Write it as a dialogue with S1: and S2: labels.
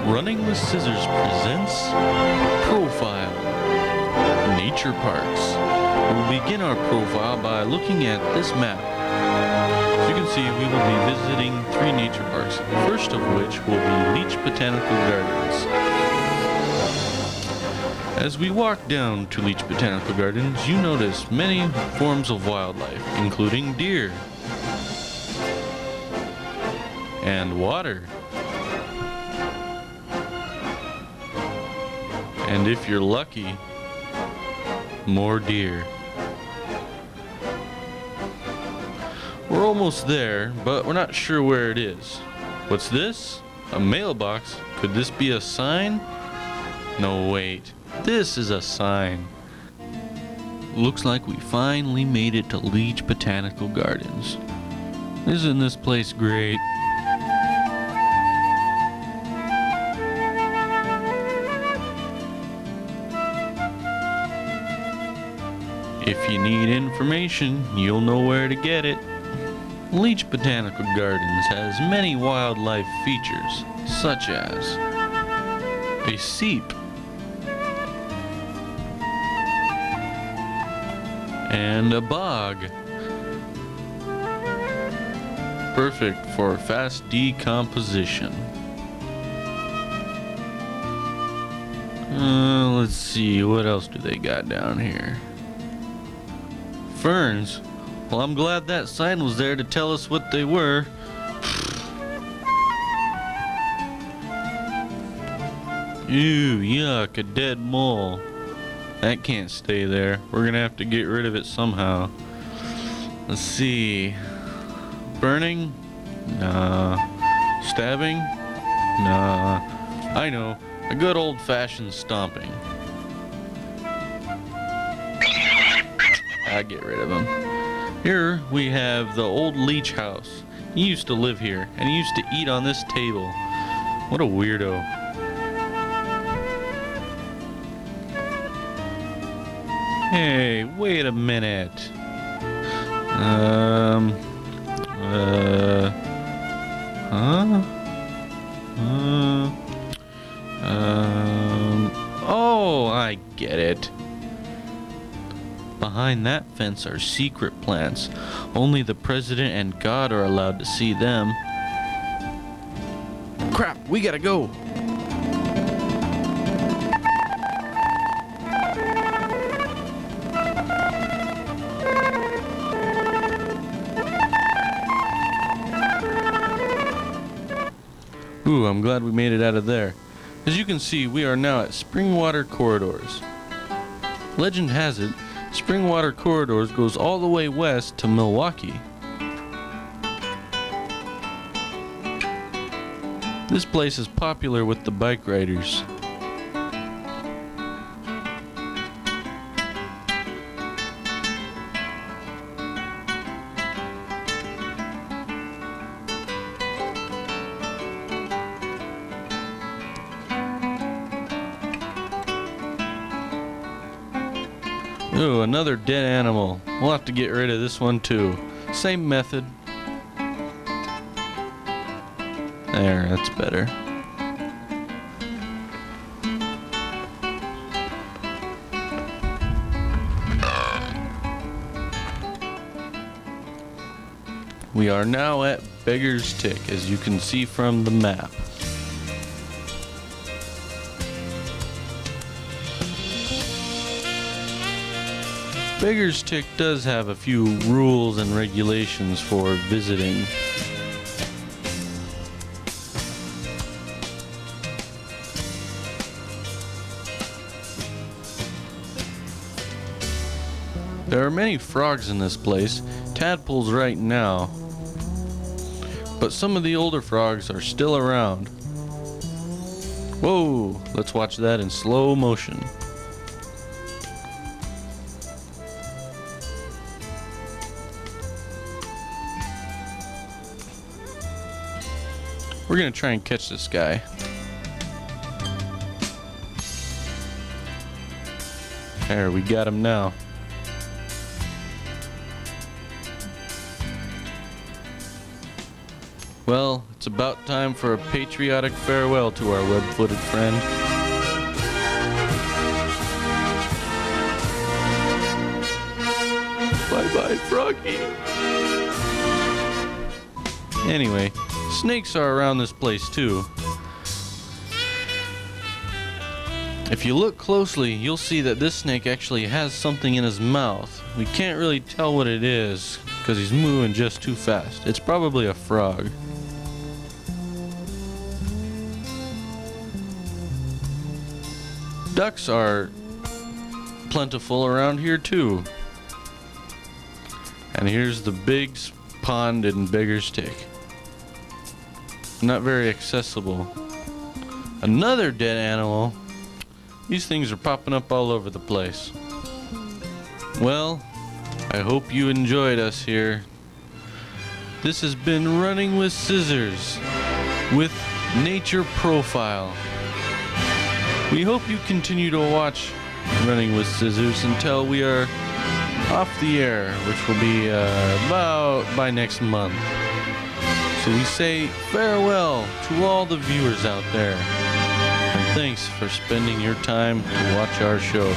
S1: Running with Scissors presents Profile Nature Parks. We'll begin our profile by looking at this map. As you can see, we will be visiting 3 nature parks, first of which will be Leach Botanical Gardens. As we walk down to Leach Botanical Gardens, you notice many forms of wildlife, including deer and water. And if you're lucky, more deer. We're almost there, but we're not sure where it is. What's this? A mailbox? Could this be a sign? No, wait. This is a sign. Looks like we finally made it to Leach Botanical Gardens. Isn't this place great? If you need information, you'll know where to get it. Leach Botanical Gardens has many wildlife features, such as a seep and a bog, perfect for fast decomposition. Let's see, what else do they got down here? Ferns. Well, I'm glad that sign was there to tell us what they were. Ew, yuck, a dead mole. That can't stay there. We're gonna have to get rid of it somehow. Let's see. Burning? Nah. Stabbing? Nah. I know. A good old-fashioned stomping. I get rid of him. Here we have the old leech house. He used to live here, and he used to eat on this table. What a weirdo. Hey, wait a minute. Oh, I get it. Behind that fence are secret plants. Only the president and God are allowed to see them. Crap, we gotta go. Ooh, I'm glad we made it out of there. As you can see, we are now at Springwater Corridors. Legend has it, Springwater Corridors goes all the way west to Milwaukee. This place is popular with the bike riders. Ooh, another dead animal. We'll have to get rid of this one too. Same method. There, that's better. We are now at Beggar's Tick, as you can see from the map. Beggar's Tick does have a few rules and regulations for visiting. There are many frogs in this place, tadpoles right now, but some of the older frogs are still around. Whoa, let's watch that in slow motion. We're gonna try and catch this guy. There, we got him now. Well, it's about time for a patriotic farewell to our web-footed friend. Bye-bye, Froggy. Anyway, snakes are around this place too. If you look closely, you'll see that this snake actually has something in his mouth. We can't really tell what it is because he's moving just too fast. It's probably a frog. Ducks are plentiful around here too. And here's the big pond in Beggar's Tick. Not very accessible. Another dead animal. These things are popping up all over the place. Well, I hope you enjoyed us here. This has been Running with Scissors with Nature Profile. We hope you continue to watch Running with Scissors until we are off the air, which will be about by next month. So we say farewell to all the viewers out there. And thanks for spending your time to watch our show.